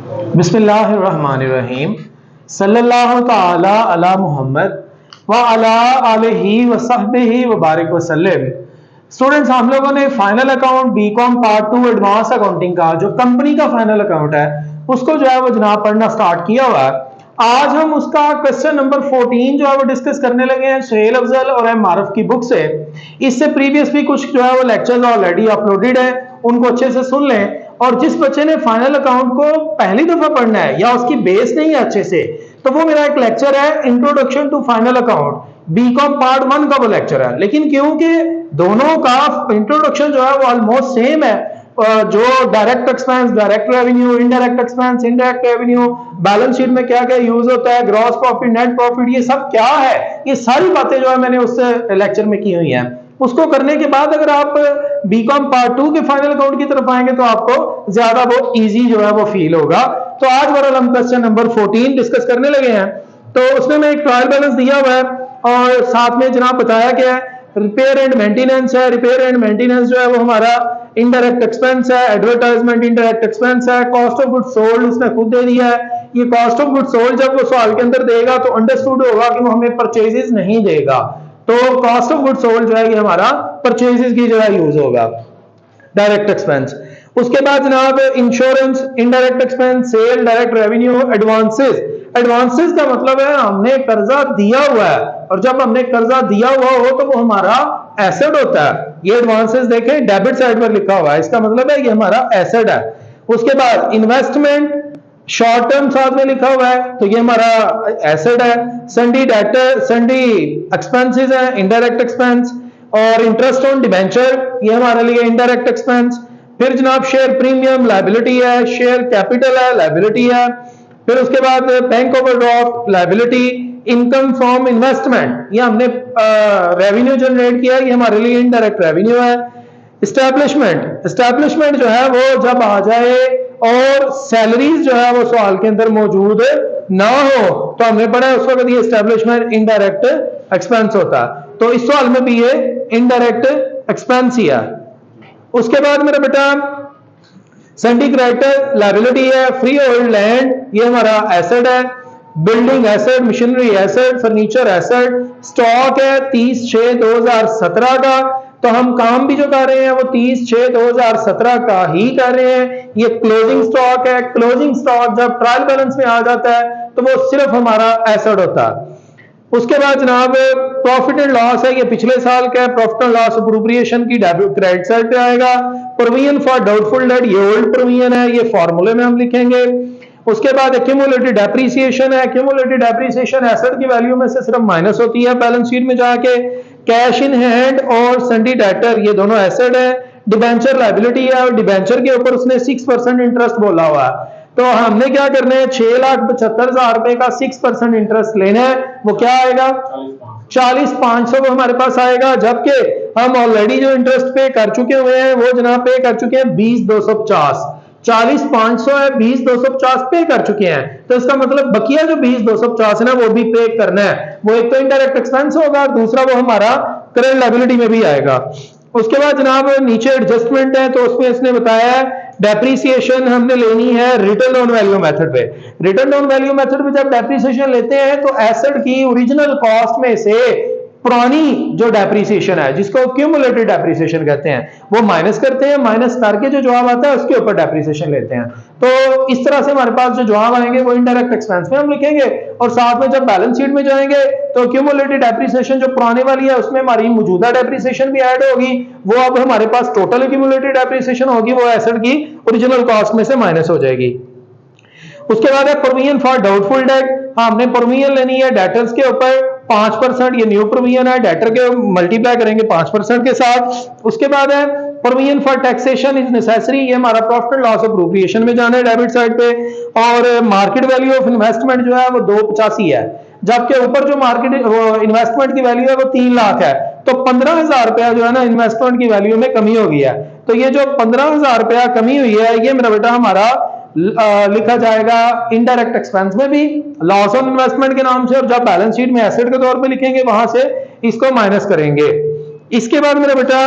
बिस्मिल्लाहिर्रहमानिर्रहीम। सल्लल्लाहु तआला अला मुहम्मद व अला आलिहि व सहबिहि व बारिक वसल्लम। स्टूडेंट्स, हम लोगों ने final account BCom part 2 advance accounting का जो कंपनी का फाइनल अकाउंट है उसको जो है वो जनाब पढ़ना स्टार्ट किया हुआ है। आज हम उसका क्वेश्चन नंबर 14 जो है वो डिस्कस करने लगे हैं सुहेल अफजल और एम मारूफ की बुक से। इससे प्रीवियस भी कुछ जो है वो लेक्चर्स ऑलरेडी अपलोडेड है, उनको अच्छे से सुन लें। और जिस बच्चे ने फाइनल अकाउंट को पहली दफा पढ़ना है या उसकी बेस नहीं है अच्छे से, तो वो मेरा एक लेक्चर है introduction to final account, BCom part 1 का वो लेक्चर है। लेकिन क्योंकि दोनों का इंट्रोडक्शन जो है वो ऑलमोस्ट सेम है, जो direct expense, direct revenue, indirect expense, indirect revenue, balance sheet में क्या क्या यूज होता है, ग्रॉस प्रॉफिट, नेट प्रॉफिट, ये सब क्या है, ये सारी बातें जो है मैंने उससे लेक्चर में की हुई हैं। उसको करने के बाद अगर आप बीकॉम पार्ट 2 के फाइनल अकाउंट की तरफ आएंगे तो आपको ज्यादा वो इजी जो है वो फील होगा। तो आज बहरहाल हम क्वेश्चन नंबर 14 डिस्कस करने लगे हैं। तो उसमें मैं एक ट्रायल बैलेंस दिया हुआ है और साथ में जनाब बताया गया है रिपेयर एंड मेंटेनेंस है। रिपेयर एंड मेंटेनेंस जो है वो हमारा इनडायरेक्ट एक्सपेंस है, एडवर्टाइजमेंट इनडायरेक्ट एक्सपेंस है, कॉस्ट ऑफ गुड्स सोल्ड उसने खुद दे दिया है। ये कॉस्ट ऑफ गुड्स सोल्ड जब वो सवाल के अंदर देगा तो अंडरस्टूड होगा कि वो हमें परचेजेस नहीं देगा, तो कॉस्ट ऑफ गुड्स सोल्ड जो है ये हमारा परचेजेस की जगह यूज होगा, डायरेक्ट एक्सपेंस। उसके बाद जनाब insurance, indirect expense, sale, direct revenue, advances. Advances का मतलब है हमने कर्जा दिया हुआ है, और जब हमने कर्जा दिया हुआ हो तो वो हमारा एसेट होता है। ये एडवांसेस देखें डेबिट साइड पर लिखा हुआ है, इसका मतलब है ये हमारा एसेट है। उसके बाद इन्वेस्टमेंट, शॉर्ट टर्म साथ में लिखा हुआ है तो ये हमारा एसेट है। सन्डी डेटर, सन्डी एक्सपेंसेस है, इनडायरेक्ट एक्सपेंस। और इंटरेस्ट ऑन डिबेंचर, ये हमारे लिए इनडायरेक्ट एक्सपेंस। फिर जनाब शेयर प्रीमियम लायबिलिटी है, शेयर कैपिटल है लायबिलिटी है। फिर उसके बाद bank overdraft liability, income from investment, ये हमने रेवेन्यू जनरेट किया, ये हमारे लिए इनडायरेक्ट रेवेन्यू है। एस्टैब्लिशमेंट, एस्टैब्लिशमेंट जो है वो जब आ जाए और सैलरीज जो है वो सवाल के अंदर मौजूद ना हो तो हमने पढ़ा है उस वक्त ये एस्टैब्लिशमेंट इनडायरेक्ट एक्सपेंस होता है। तो इस सवाल में भी ये इनडायरेक्ट एक्सपेंस ही है। उसके बाद मेरा बेटा सन्डी क्रेडिटर लायबिलिटी है। फ्री होल्ड लैंड, ये हमारा एसेट है। Building asset, machinery asset, furniture asset. Stock है 30/6/2017 का, तो हम काम भी जो कर रहे हैं वो 30/6/2017 का ही कर रहे हैं। ये क्लोजिंग स्टॉक है। क्लोजिंग स्टॉक जब ट्रायल बैलेंस में आ जाता है तो वो सिर्फ हमारा एसेट होता है। उसके बाद जनाब प्रॉफिट एंड लॉस है, ये पिछले साल का है। प्रॉफिट एंड लॉस अप्रोप्रिएशन की डेबिट क्रेडिट साइड पे आएगा। प्रोविजन फॉर डाउटफुल डेट, ये ओल्ड प्रोविजन है, ये फॉर्मूले में हम लिखेंगे। उसके बाद एक्यूमुलेटेड डेप्रिसिएशन है। एक्यूमुलेटेड डेप्रिसिएशन एसेट की वैल्यू में से सिर्फ माइनस होती है बैलेंस शीट में जाके। कैश इन हैंड और सन्डी डेटर, ये दोनों एसेट है। डिबेंचर लायबिलिटी है, और डिबेंचर के ऊपर उसने 6% इंटरेस्ट बोला हुआ है, तो हमने क्या करना है 6,75,000 रुपए का 6% इंटरेस्ट लेना है। वो क्या आएगा 40,500 वो हमारे पास आएगा। जबकि हम ऑलरेडी जो इंटरेस्ट पे कर चुके हुए हैं वो जनाब पे कर चुके हैं 20,250। 40,500 है, 20,250 पे कर चुके हैं, तो इसका मतलब बकिया जो 20,250 है ना वो भी पे करना है। वो एक तो इनडायरेक्ट एक्सपेंस होगा, दूसरा वो हमारा करंट लायबिलिटी में भी आएगा। उसके बाद जनाब नीचे एडजस्टमेंट है, तो उसमें इसने बताया है डेप्रिसिएशन हमने लेनी है रिटर्न ऑन वैल्यू मेथड पे। रिटर्न ऑन वैल्यू मेथड पे जब डेप्रिसिएशन लेते हैं तो एसेट की ओरिजिनल कॉस्ट में से पुरानी जो डेप्रिसिएशन है, जिसको क्यूमुलेटेड डेप्रिसिएशन कहते हैं, वो माइनस करते हैं। माइनस करके जो जवाब आता है उसके ऊपर डेप्रिसिएशन लेते हैं। तो इस तरह से हमारे पास जो जवाब आएंगे वो इनडायरेक्ट एक्सपेंस में हम लिखेंगे, और साथ में जब बैलेंस शीट में जाएंगे तो क्यूमुलेटेड डेप्रिसिएशन जो पुराने वाली है उसमें हमारी मौजूदा डेप्रिसिएशन भी ऐड होगी। वो अब हमारे पास टोटल क्यूमुलेटेड डेप्रिसिएशन होगी, वो एसेट की ओरिजिनल कॉस्ट में से माइनस हो जाएगी। उसके बाद है प्रोविजन फॉर डाउटफुल डेट। हमने प्रोविजन लेनी है डेटर्स के ऊपर 5%, ये न्यू प्रोविजन है, डेटर के मल्टीप्लाई करेंगे 5% के साथ। उसके बाद है provision for taxation is necessary, ये हमारा प्रॉफिट एंड लॉस अप्रोप्रिएशन में जाना है डेबिट साइड पे। और मार्केट वैल्यू ऑफ इन्वेस्टमेंट जो है वो 285 है, जबकि ऊपर जो मार्केट इन्वेस्टमेंट की वैल्यू है वो 3 लाख है, तो 15,000 रुपया जो है ना इन्वेस्टमेंट की वैल्यू में कमी हो गई है। तो ये जो 15,000 रुपया कमी हुई है ये मेरा बेटा हमारा लिखा जाएगा इनडायरेक्ट एक्सपेंस में भी लॉस ऑन इन्वेस्टमेंट के नाम से, और जब बैलेंस शीट में एसेट के तौर पे लिखेंगे वहां से इसको माइनस करेंगे। इसके बाद मेरा बेटा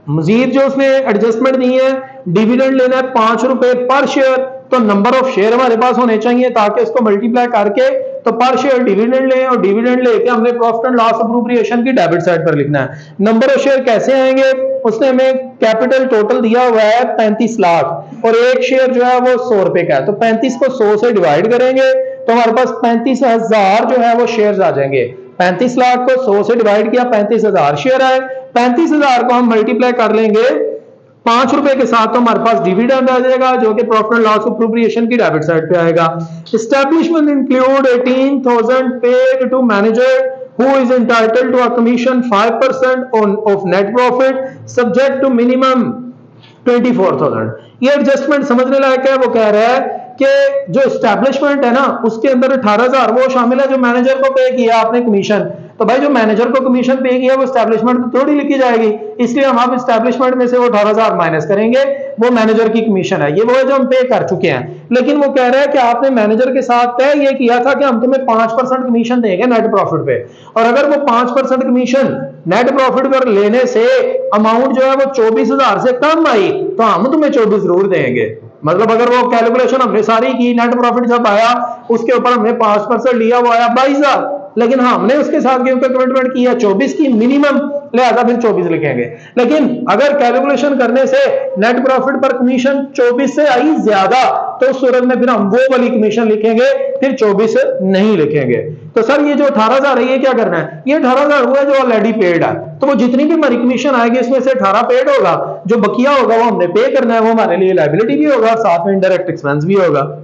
मजीद जो उसने एडजस्टमेंट दी है, डिविडेंड लेना है 5 रुपए पर शेयर, तो नंबर ऑफ शेयर हमारे पास होने चाहिए ताकि इसको मल्टीप्लाई करके तो पर शेयर डिविडेंड लें और डिविडेंड लेके हमने प्रॉफिट एंड लॉस अप्रोप्रिएशन की डेबिट साइड पर लिखना है। नंबर ऑफ शेयर कैसे आएंगे, उसने हमें कैपिटल टोटल दिया हुआ है 35 लाख और एक शेयर जो है वो 100 रुपए का है, तो 35 को 100 से डिवाइड करेंगे तो हमारे पास 35,000 जो है वो शेयर्स आ जाएंगे। 35 लाख को 100 से डिवाइड किया, 35,000 शेयर आए। 35,000 को हम मल्टीप्लाई कर लेंगे 5 रुपए के साथ, तो हमारे पास डिविडेंड आ जाएगा जो कि प्रॉफिट एंड लॉस अप्रोप्रिएशन की डेबिट साइड पे आएगा। Establishment include 18,000 paid to manager who is entitled to a commission 5% on of net profit subject to minimum 24,000। ये एडजस्टमेंट समझने लायक है। वो कह रहा है कि जो एस्टैब्लिशमेंट है ना उसके अंदर 18,000 वो शामिल है जो मैनेजर को पे किया आपने कमीशन, तो भाई जो मैनेजर को कमीशन पे किया वो एस्टैब्लिशमेंट तो थोड़ी लिखी जाएगी, इसलिए हम आप एस्टैब्लिशमेंट में से वो 18,000 माइनस करेंगे, वो मैनेजर की कमीशन है, ये वो है जो हम पे कर चुके हैं। लेकिन वो कह रहा है कि आपने मैनेजर के साथ तय ये किया था कि हम तुम्हें 5% कमीशन देंगे नेट प्रॉफिट पे, और अगर वो 5% कमीशन नेट प्रॉफिट पर लेने से अमाउंट जो है वो 24,000 से कम आई तो हम तुम्हें 24 जरूर देंगे। मतलब अगर वो कैलकुलेशन हमने सारी की, नेट प्रॉफिट जब आया उसके ऊपर हमने 5% लिया, वो आया 22,000, लेकिन हमने उसके साथ क्योंकि कमिटमेंट किया 24 की मिनिमम, लिहाजा फिर 24 लिखेंगे। लेकिन अगर कैलकुलेशन करने से नेट प्रॉफिट पर कमीशन 24 से आई ज्यादा तो उस सूरत में फिर हम वो वाली कमीशन लिखेंगे, फिर 24 नहीं लिखेंगे। तो सर ये जो 18,000 है ये क्या करना है, ये 18,000 हुआ जो ऑलरेडी पेड है, तो वो जितनी भी हमारी कमीशन आएगी इसमें से 18 पेड होगा, जो बकिया होगा वो हमने पे करना है, वो हमारे लिए लायबिलिटी भी होगा, साथ में इनडायरेक्ट एक्सपेंस भी होगा।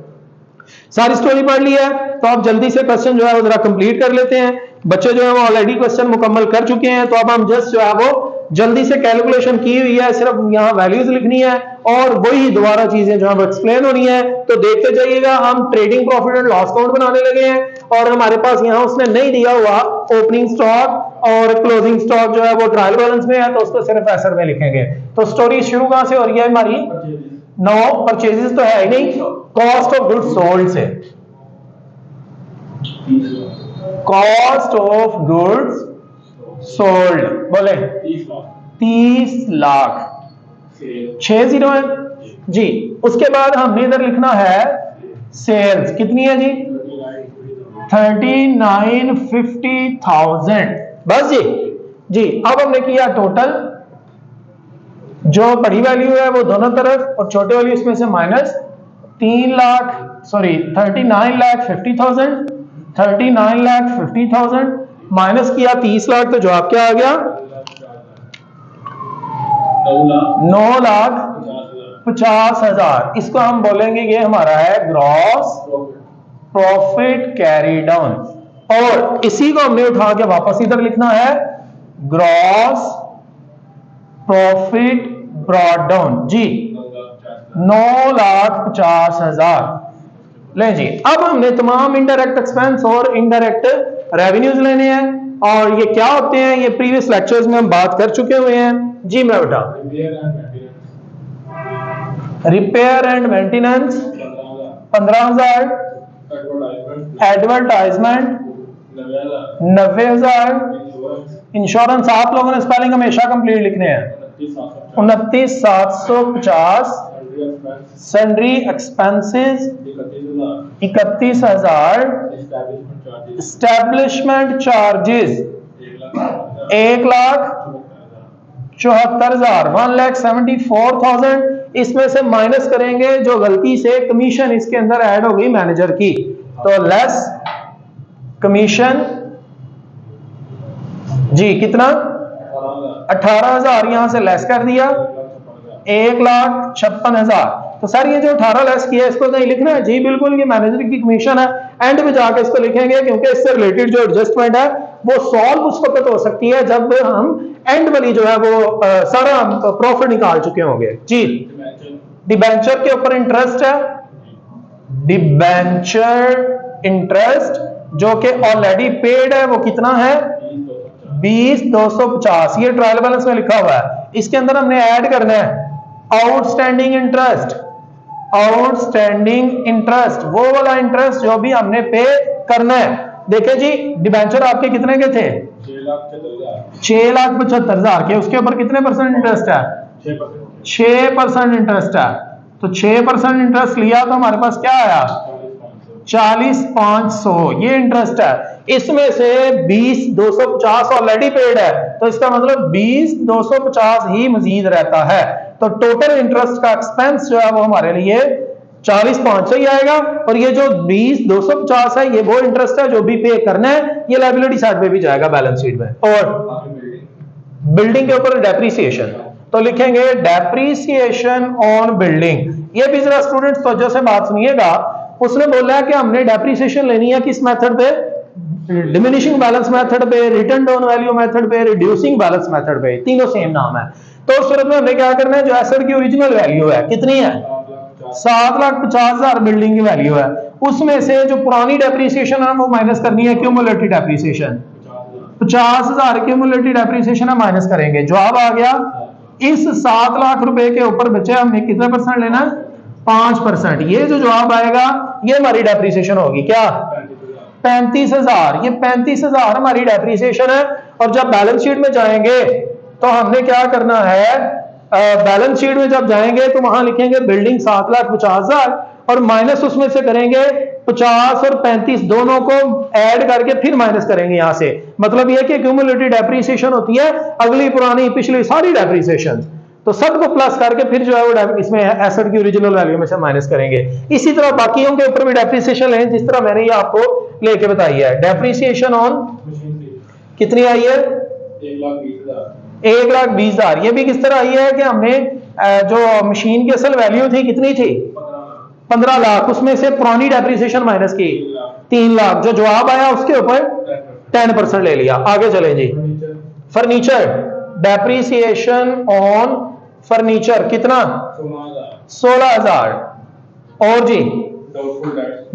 सारी स्टोरी पढ़ ली है तो आप जल्दी से क्वेश्चन जो है वो जरा कंप्लीट कर लेते हैं। बच्चे जो है वो ऑलरेडी क्वेश्चन मुकम्मल कर चुके हैं, तो अब हम जस्ट जो है वो जल्दी से कैलकुलेशन की हुई है, सिर्फ यहाँ वैल्यूज लिखनी है और वही दोबारा चीजें जो है एक्सप्लेन होनी है। तो देखते जाइएगा, हम trading profit and loss account बनाने लगे हैं और हमारे पास यहाँ उसने नहीं दिया हुआ ओपनिंग स्टॉक और क्लोजिंग स्टॉक जो है वो ट्रायल बैलेंस में है, तो उसको सिर्फ एसेट में लिखेंगे। तो स्टोरी शुरू कहां से हो रही है हमारी, नो परचेजेस तो है ही नहीं, कॉस्ट ऑफ गुड्स सोल्ड से। कॉस्ट ऑफ गुड्स सोल्ड बोले 30 लाख, 60 है जी। उसके बाद हमने इधर लिखना है सेल्स कितनी है जी, 39,50,000 बस जी जी। अब हमने किया टोटल, जो बड़ी वैल्यू है वो दोनों तरफ और छोटे वाली उसमें से माइनस 39,50,000 39,50,000 माइनस किया 30 लाख, तो जवाब क्या आ गया 9,50,000। इसको हम बोलेंगे ये हमारा है ग्रॉस प्रॉफिट कैरी डाउन, और इसी को हमने उठा के वापस इधर लिखना है ग्रॉस प्रॉफिट ब्रॉट डाउन जी, 9,50,000 ले जी। अब हमने तमाम इनडायरेक्ट एक्सपेंस और इनडायरेक्ट रेवेन्यूज लेने हैं, और ये क्या होते हैं ये प्रीवियस लेक्चर्स में हम बात कर चुके हुए हैं जी। मैं बेटा repair and maintenance 15,000, advertisement 90,000, insurance आप लोगों ने स्पेलिंग हमेशा कंप्लीट लिखने हैं 29,750, सैलरी एक्सपेंसेस 31,000, एस्टैब्लिशमेंट चार्जेस 1,74,000, 1,74,000। इसमें से माइनस करेंगे जो गलती से कमीशन इसके अंदर ऐड हो गई मैनेजर की, तो लेस कमीशन जी कितना 18,000 यहां से लेस कर दिया 1,56,000। तो सर ये जो 18 लेस किया इसको नहीं लिखना है जी, बिल्कुल ये मैनेजर की कमीशन है, एंड में जाके इसको लिखेंगे क्योंकि इससे रिलेटेड जो एडजस्टमेंट है वो सॉल्व उस वक्त हो सकती है जब हम एंड वाली जो है वो सारा प्रॉफिट निकाल चुके होंगे जी। डिबेंचर के ऊपर इंटरेस्ट है, डिबेंचर इंटरेस्ट जो कि ऑलरेडी पेड है वो कितना है 20,250, ये ट्रायल बैलेंस में लिखा हुआ है। इसके अंदर हमने ऐड करना है आउटस्टैंडिंग इंटरेस्ट, आउटस्टैंडिंग इंटरेस्ट वो वाला इंटरेस्ट जो भी हमने पे करना है। देखे जी डिबेंचर आपके कितने के थे 6,75,000 के, उसके ऊपर कितने परसेंट इंटरेस्ट है 6% इंटरेस्ट है। तो 6% इंटरेस्ट लिया तो हमारे पास क्या आया 40,500 ये इंटरेस्ट है। इसमें से 20,250 ऑलरेडी पेड है, तो इसका मतलब 20,250 ही मजीद रहता है। तो टोटल इंटरेस्ट का एक्सपेंस जो है वो हमारे लिए 40,500 ही आएगा। और ये जो 20,250 है ये वो इंटरेस्ट है जो भी पे करना है, ये लायबिलिटी साइड पे भी जाएगा बैलेंस शीट में। और बिल्डिंग के ऊपर डेप्रीसिएशन, तो लिखेंगे डेप्रीसिएशन ऑन बिल्डिंग। ये भी जरा स्टूडेंट्स तवज्जो से बात सुनिएगा। उसने बोला है कि हमने डेप्रीसिएशन लेनी है किस मेथड पे, डिमिनिशिंग बैलेंस मेथड पे, रिटर्न डाउन वैल्यू मेथड पे, रिड्यूसिंग बैलेंस मेथड पे, तीनों सेम नाम है। तो उस सूरत में हमने क्या करना है, जो एसेट की ओरिजिनल वैल्यू है कितनी है 7,50,000 बिल्डिंग की वैल्यू है, उसमें से जो पुरानी डेप्रीसिएशन है वो माइनस करनी है, क्यूमुलेटिव डेप्रीसिएशन 50,000 क्यूमुलेटिव डेप्रीसिएशन है माइनस करेंगे। जवाब आ गया इस 7 लाख रुपए के ऊपर बचे हमने कितने परसेंट लेना है 5%। ये जो जवाब आएगा ये हमारी डेप्रीसिएशन होगी क्या 35,000। ये 35,000 हमारी डेप्रीसिएशन है। और जब बैलेंस शीट में जाएंगे तो हमने क्या करना है, बैलेंस शीट में जब जाएंगे तो वहां लिखेंगे बिल्डिंग 7,50,000 और माइनस उसमें से करेंगे 50 और 35 दोनों को ऐड करके फिर माइनस करेंगे यहां से। मतलब यह कि क्यूमुलेटिव डेप्रीसिएशन होती है अगली पुरानी पिछली सारी डेप्रीसिएशन, तो सबको प्लस करके फिर जो है वो इसमें एसेट की ओरिजिनल वैल्यू में से माइनस करेंगे। इसी तरह बाकियों के ऊपर भी डेप्रीसिएशन लें जिस तरह मैंने ये आपको लेके बताई है। डेप्रीसिएशन ऑन कितनी आई है 1,20,000। ये भी किस तरह आई है कि हमने जो मशीन की असल वैल्यू थी कितनी थी 15 लाख, उसमें से पुरानी डेप्रीसिएशन माइनस की 3 लाख, जो जवाब आया उसके ऊपर 10% ले लिया। आगे चले जी, फर्नीचर डेप्रीसिएशन ऑन फर्नीचर कितना 16,000। और जी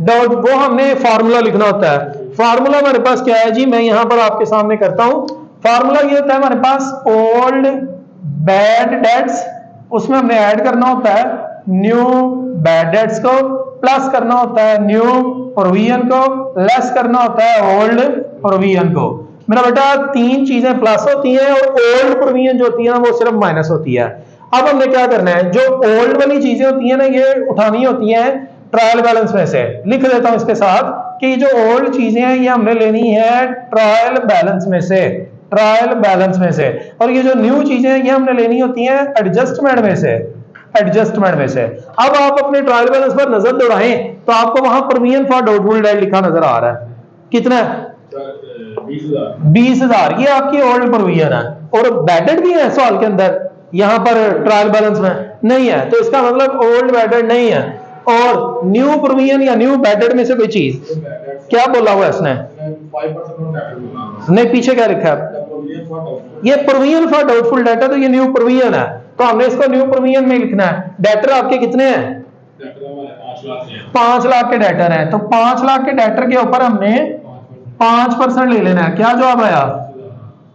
डाउट वो हमने फार्मूला लिखना होता है। फार्मूला हमारे पास क्या है जी, मैं यहां पर आपके सामने करता हूं। फार्मूला ये होता है हमारे पास ओल्ड बैड डेट्स, उसमें हमने ऐड करना होता है न्यू बैड डेट्स को, प्लस करना होता है न्यू प्रोविजन को, लेस करना होता है ओल्ड प्रोविजन को। मेरा बेटा 3 चीजें प्लस होती हैं और ओल्ड प्रोविजन जो होती है वो सिर्फ माइनस होती है। अब हमने क्या करना है, जो ओल्ड वाली चीजें होती है ना ये उठानी होती है ट्रायल बैलेंस में से। लिख देता हूं इसके साथ कि जो ओल्ड चीजें हैं ये हमने लेनी है ट्रायल बैलेंस में से, ट्रायल बैलेंस में से। और ये जो न्यू चीजें हैं ये हमने लेनी होती हैं एडजस्टमेंट में से, एडजस्टमेंट में से। अब आप अपने ट्रायल बैलेंस पर नजर दौड़ाएं तो आपको वहां प्रोविजन फॉर डाउटफुल डेट लिखा नजर आ रहा है, कितना है 20,000। ये आपकी ओल्ड प्रोविजन है और बैडेड भी है सवाल के अंदर, यहां पर ट्रायल बैलेंस में नहीं है, तो इसका मतलब ओल्ड बैडेड नहीं है। और न्यू प्रोविजन या न्यू बैडेड में से कोई चीज क्या बोला हुआ है इसने 5% नहीं, पीछे क्या लिखा है ये प्रोविजन फॉर डाउटफुल डेट है, तो ये न्यू प्रोविजन है तो हमने इसको न्यू प्रोविजन में लिखना है। डेटर आपके कितने हैं 5 लाख के डेटर हैं, तो 5 लाख के डेटर के ऊपर हमने 5% ले लेना है। क्या जवाब आया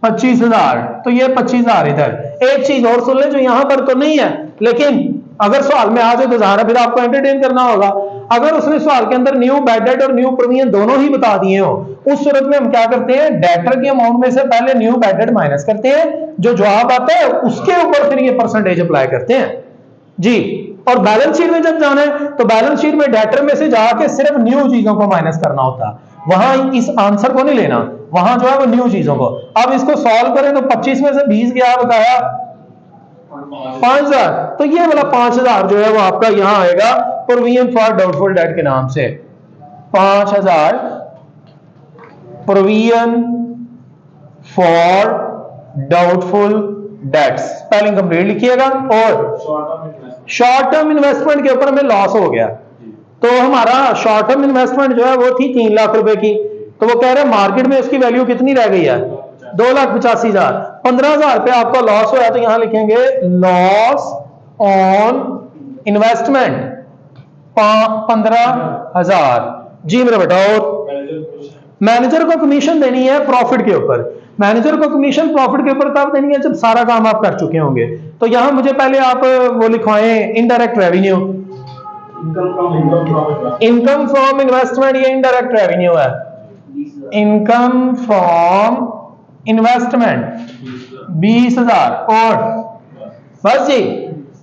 25,000, तो ये 25,000 इधर। एक चीज और सुन ले जो यहां पर तो नहीं है लेकिन अगर सवाल में आ जाए तो ज़ाहिर है फिर आपको एंटरटेन करना होगा। अगर उसने सवाल के अंदर न्यू बैडेड और न्यू प्रोविजन दोनों ही बता दिए हो, उस सूरत में हम क्या करते हैं डेटर के अमाउंट में से पहले न्यू बैडेड माइनस करते हैं, जो जवाब आता है उसके ऊपर फिर ये परसेंटेज अप्लाई करते हैं जी। और बैलेंस शीट में जब जाना है तो बैलेंस शीट में डेटर में से जाके सिर्फ न्यू चीजों को माइनस करना होता है, वहां इस आंसर को नहीं लेना, वहां जो है वो न्यू चीजों को। अब इसको सॉल्व करें तो 25 में से 20 गया बताया 5,000, तो ये वाला 5,000 जो है वो आपका यहां आएगा प्रोविजन फॉर डाउटफुल डेट के नाम से। 5,000 provision for doubtful debts, spelling complete लिखिएगा। और शॉर्ट टर्म इन्वेस्टमेंट के ऊपर हमें लॉस हो गया, तो हमारा शॉर्ट टर्म इन्वेस्टमेंट जो है वो थी 3 लाख रुपए की, तो वो कह रहे हैं मार्केट में उसकी वैल्यू कितनी रह गई है 2,85,000। 15,000 पे आपका लॉस हुआ, तो यहां लिखेंगे लॉस ऑन इन्वेस्टमेंट 15,000 जी मेरा बेटा। और मैनेजर को कमीशन देनी है प्रॉफिट के ऊपर, मैनेजर को कमीशन प्रॉफिट के ऊपर तब देनी है जब सारा काम आप कर चुके होंगे। तो यहां मुझे पहले आप वो लिखवाएं indirect revenue, income from investment, ये इनडायरेक्ट रेवेन्यू है, इनकम फ्रॉम इन्वेस्टमेंट 20,000। और बस जी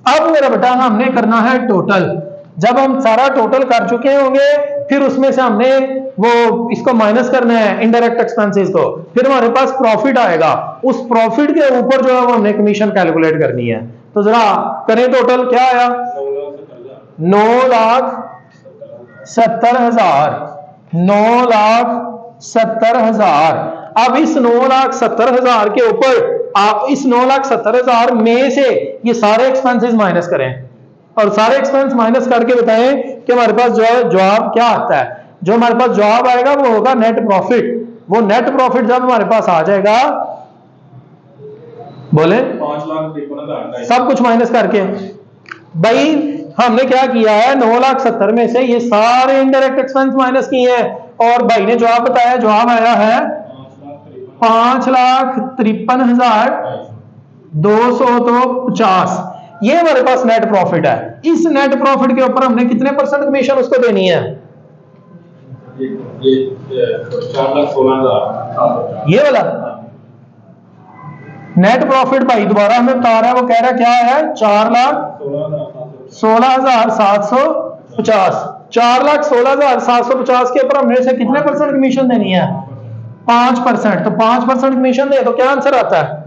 अब मेरा बेटा हमने करना है टोटल। जब हम सारा टोटल कर चुके होंगे फिर उसमें से हमने वो इसको माइनस करना है इनडायरेक्ट एक्सपेंसेस को, फिर हमारे पास प्रॉफिट आएगा। उस प्रॉफिट के ऊपर जो है वो हमने कमीशन कैलकुलेट करनी है। तो जरा करें टोटल, क्या आया? 9,70,000। 9,70,000। अब इस 9,70,000 के ऊपर आप इस 9,70,000 में से ये सारे एक्सपेंसेस माइनस करें और सारे एक्सपेंस माइनस करके बताएं कि हमारे पास जो है जवाब क्या आता है। जो हमारे पास जवाब आएगा वो होगा नेट प्रॉफिट। वो नेट प्रॉफिट जब हमारे पास आ जाएगा, बोले 5,53,000 सब कुछ माइनस करके। भाई हमने क्या किया है, 9,70,000 में से ये सारे इनडायरेक्ट एक्सपेंस माइनस किए हैं और भाई ने जवाब बताया, जवाब आया है 5,53,250। ये हमारे पास नेट प्रॉफिट है। इस नेट प्रॉफिट के ऊपर हमने कितने परसेंट कमीशन उसको देनी है? ये 4,16,000 ये वाला नेट प्रॉफिट भाई दोबारा हमें बता रहा है, वो कह रहा है क्या है? 4,16,750। 4,16,750 के ऊपर हमने से कितने परसेंट कमीशन देनी है? 5%। तो 5% कमीशन दे तो क्या आंसर आता है?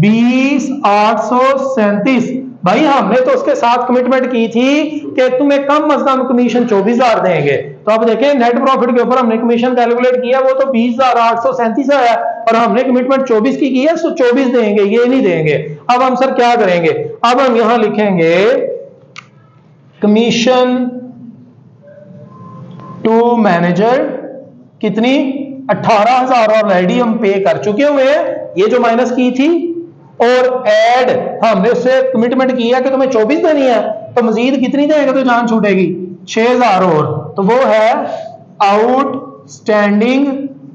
20,837। भाई हमने तो उसके साथ कमिटमेंट की थी कि तुम्हें कम अज कम कमीशन 24,000 देंगे। तो अब देखें नेट प्रॉफिट के ऊपर हमने कमीशन कैलकुलेट किया, वो तो 20,837 आया और हमने कमिटमेंट 24 की है, तो 24 देंगे, ये नहीं देंगे। अब हम सर क्या करेंगे? अब हम यहां लिखेंगे कमीशन टू मैनेजर कितनी? 18,000 ऑलरेडी हम पे कर चुके हुए हैं, ये जो माइनस की थी, और ऐड हमने उससे कमिटमेंट किया कि तुम्हें 24 देनी है, तो मजीद कितनी देंगे तो जान छूटेगी? 6,000 और। तो वो है आउटस्टैंडिंग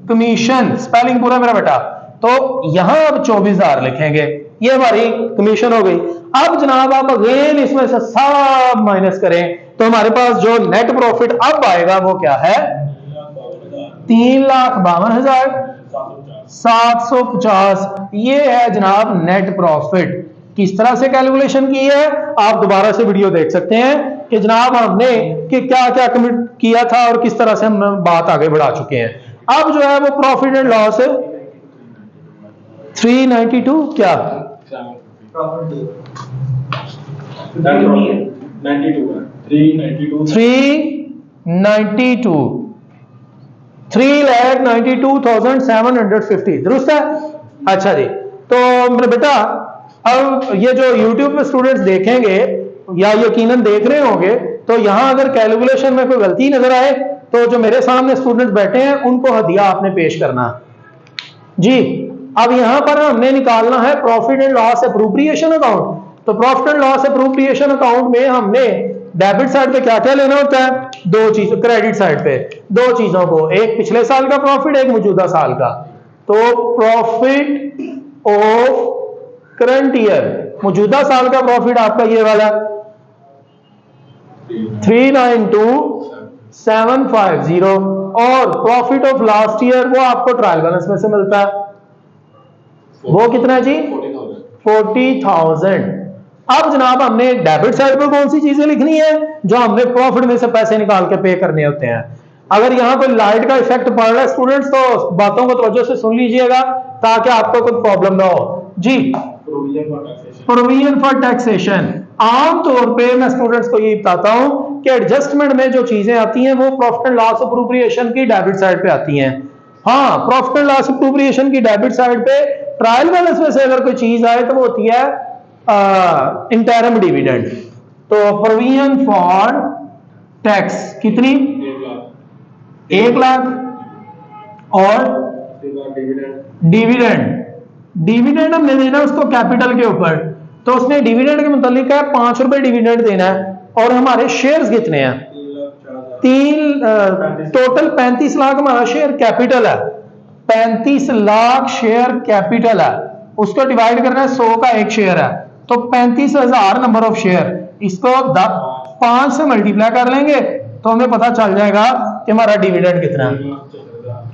कमीशन। स्पेलिंग पूरा मेरा बेटा। तो यहां अब 24,000 लिखेंगे, ये हमारी कमीशन हो गई। अब जनाब आप अगेन इसमें से सब माइनस करें तो हमारे पास जो नेट प्रॉफिट अब आएगा वो क्या है? 3,52,750। ये है जनाब नेट प्रॉफिट। किस तरह से कैलकुलेशन की है आप दोबारा से वीडियो देख सकते हैं कि जनाब हमने कि क्या क्या कमिट किया था और किस तरह से हम बात आगे बढ़ा चुके हैं। अब जो है वो प्रॉफिट एंड लॉस 392 क्या 392 3,92,750 दुरुस्त है। अच्छा जी, तो मेरे बेटा अब ये जो YouTube पे स्टूडेंट्स देखेंगे या यकीनन देख रहे होंगे, तो यहां अगर कैलकुलेशन में कोई गलती नजर आए तो जो मेरे सामने स्टूडेंट्स बैठे हैं उनको हदिया आपने पेश करना जी। अब यहां पर हमने निकालना है profit and loss appropriation account. तो profit and loss appropriation account में हमने डेबिट साइड पे क्या क्या लेना होता है? दो चीज, क्रेडिट साइड पे दो चीजों को, एक पिछले साल का प्रॉफिट, एक मौजूदा साल का। तो प्रॉफिट ऑफ करंट ईयर, मौजूदा साल का प्रॉफिट आपका ये वाला 392,750 और प्रॉफिट ऑफ लास्ट ईयर वो आपको ट्रायल बैलेंस में से मिलता है, वो कितना है जी? 40,000। अब जनाब हमने डेबिट साइड पर कौन सी चीजें लिखनी है? जो हमने प्रॉफिट में से पैसे निकाल के पे करने होते हैं। अगर यहां पर लाइट का इफेक्ट पड़ रहा है स्टूडेंट्स, तो बातों को तवज्जो से सुन लीजिएगा ताकि आपको कोई प्रॉब्लम ना हो जी। प्रोविजन फॉर टैक्सेशन, आमतौर पे मैं स्टूडेंट्स को ये बताता हूं कि एडजस्टमेंट में जो चीजें आती हैं वो प्रॉफिट एंड लॉस अप्रोप्रिएशन की डेबिट साइड पे आती हैं। हाँ, प्रॉफिट एंड लॉस अप्रोप्रिएशन की डेबिट साइड पे ट्रायल बैलेंस में से अगर कोई चीज आए तो वो होती है इंटरम डिविडेंड। तो प्रोविजन फॉर टैक्स कितनी? 1 लाख। और डिविडेंड, डिविडेंड हमने देना उसको कैपिटल के ऊपर, तो उसने डिविडेंड के मुतालिक है 5 रुपए डिविडेंड देना है। और हमारे शेयर्स कितने हैं? 3 टोटल 35 लाख हमारा शेयर कैपिटल है। 35 लाख शेयर कैपिटल है, उसको डिवाइड करना है 100 का एक शेयर है, तो 35,000 नंबर ऑफ शेयर, इसको 5 से मल्टीप्लाई कर लेंगे तो हमें पता चल जाएगा कि हमारा डिविडेंड कितना है,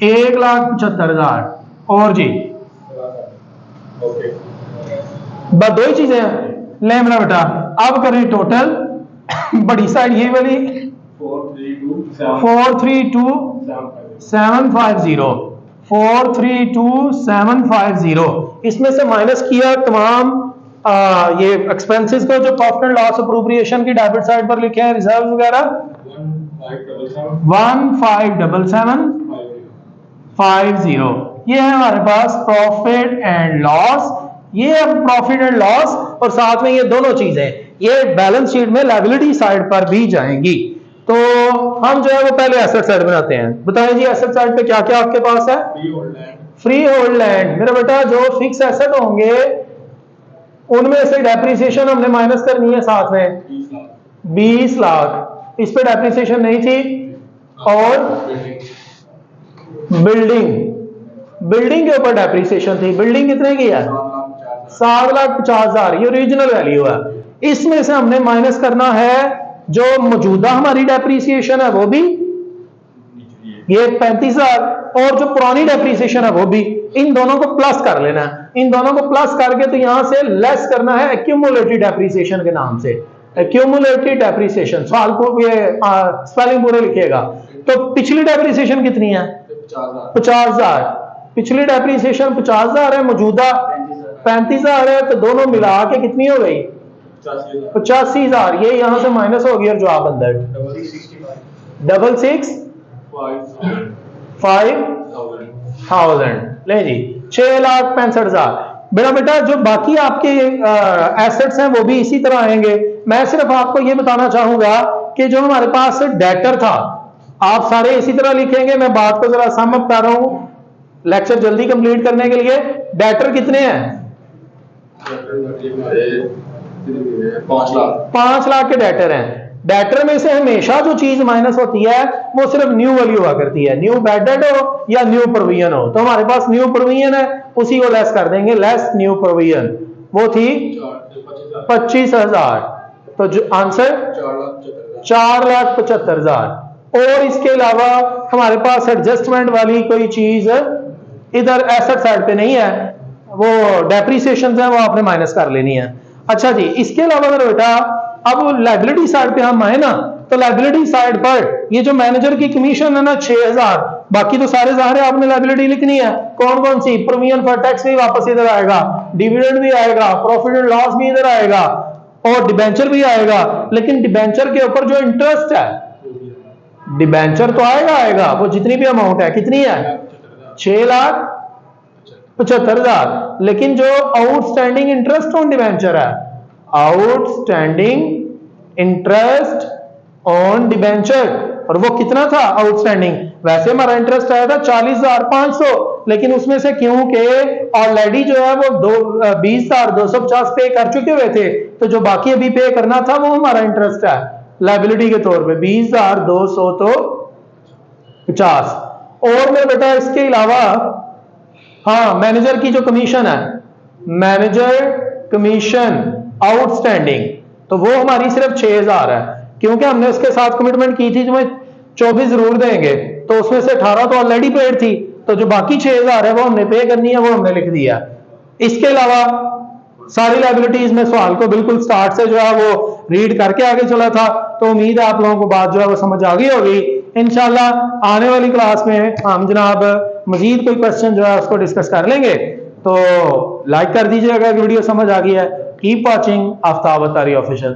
1,75,000। और जी बस दो ही चीजें हैं, ले मेरा बेटा, अब करें टोटल, बड़ी साइड ये वाली 432750, 432750, इसमें से माइनस किया तमाम ये एक्सपेंसेस को जो प्रॉफिट एंड लॉस अप्रोप्रिएशन की डेबिट साइड पर लिखे हैं, रिजर्व वगैरह 157750, ये है हमारे पास प्रॉफिट एंड लॉस। ये है प्रॉफिट एंड लॉस, और साथ में ये दोनों चीजें ये बैलेंस शीट में लायबिलिटी साइड पर भी जाएंगी। तो हम जो है वो पहले एसेट साइड बनाते हैं। बताएं जी एसेट साइड पे क्या क्या आपके पास है? फ्री होल्ड लैंड मेरा बेटा, जो फिक्स एसेट होंगे उनमें से डेप्रिसिएशन हमने माइनस करनी है, साथ में 20 लाख, इस पे डेप्रिसिएशन नहीं थी। और बिल्डिंग के ऊपर डेप्रिसिएशन थी। बिल्डिंग कितने की है? 7,50,000, ये ओरिजिनल वैल्यू है। इसमें से हमने माइनस करना है जो मौजूदा हमारी डेप्रिसिएशन है वो भी, ये 35,000, और जो पुरानी डेप्रिसिएशन है वो भी, इन दोनों को प्लस कर लेना है। इन दोनों को प्लस करके तो यहां से लेस करना है एक्यूमुलेटेड डेप्रिसिएशन के नाम से, एक्यूमुलेटेड डेप्रिसिएशन। सवाल को ये स्पेलिंग पूरे लिखिएगा। तो पिछली डेप्रिसिएशन कितनी है? 50,000। पिछली डेप्रिसिएशन 50,000 है, मौजूदा 35,000 है, तो दोनों मिला के कितनी हो गई? 85,000। ये यहां से माइनस हो गया और जवाब अंदर 665,000। ले जी 6,65,000। मेरा बेटा जो बाकी आपके एसेट्स हैं वो भी इसी तरह आएंगे। मैं सिर्फ आपको ये बताना चाहूंगा कि जो हमारे पास डेटर था, आप सारे इसी तरह लिखेंगे। मैं बात को जरा सम अप कर रहा हूं लेक्चर जल्दी कंप्लीट करने के लिए। डेटर कितने हैं? 5 लाख के डेटर हैं। डेटर में से हमेशा जो चीज माइनस होती है वो सिर्फ न्यू वैल्यू हुआ करती है, न्यू बैड डेट हो या न्यू प्रोविजन हो। तो हमारे पास न्यू प्रोविजन है, उसी को लेस कर देंगे, लेस न्यू प्रोविजन, वो थी 25,000। तो जो आंसर 4,75,000। और इसके अलावा हमारे पास एडजस्टमेंट वाली कोई चीज इधर एसेट साइड पे नहीं है, वो डेप्रिसिएशन है, वो आपने माइनस कर लेनी है। अच्छा जी, इसके अलावा अगर बेटा अब लायबिलिटी साइड पे हम आए ना, तो लायबिलिटी साइड पर ये जो मैनेजर की कमीशन है ना 6,000, बाकी तो सारे ज़ाहिर है आपने लायबिलिटी लिखनी है। कौन कौन सी? प्रोविजन फॉर टैक्स भी वापस इधर आएगा, डिविडेंड भी आएगा, प्रॉफिट एंड लॉस भी इधर आएगा, और डिबेंचर भी आएगा। लेकिन डिबेंचर के ऊपर जो इंटरेस्ट है, डिबेंचर तो आएगा, वो जितनी भी अमाउंट है, कितनी है? 6,75,000। लेकिन जो आउटस्टैंडिंग इंटरेस्ट ऑन डिबेंचर है, आउटस्टैंडिंग इंटरेस्ट ऑन डिबेंचर, और वो कितना था आउटस्टैंडिंग? वैसे हमारा इंटरेस्ट आया था 40,500, लेकिन उसमें से क्योंकि ऑलरेडी जो है वो 20,250 पे कर चुके हुए थे, तो जो बाकी अभी पे करना था वो हमारा इंटरेस्ट है लायबिलिटी के तौर पे 20,250। और मैं बेटा इसके अलावा हाँ, मैनेजर की जो कमीशन है, मैनेजर कमीशन आउटस्टैंडिंग, तो वो हमारी सिर्फ 6,000 है, क्योंकि हमने उसके साथ कमिटमेंट की थी जो 24 जरूर देंगे, तो उसमें से 18 तो ऑलरेडी पेड थी, तो जो बाकी 6,000 है वो हमने पे करनी है, वो हमने लिख दिया। इसके अलावा सारी लायबिलिटीज में सवाल को बिल्कुल स्टार्ट से जो है वो रीड करके आगे चला था, तो उम्मीद है आप लोगों को बात जो है वो समझ आ गई होगी। इंशाल्लाह आने वाली क्लास में हम जनाब मजीद कोई क्वेश्चन जो है उसको डिस्कस कर लेंगे। तो लाइक कर दीजिएगा, वीडियो समझ आ गई है। Keep watching Aftab Attari official.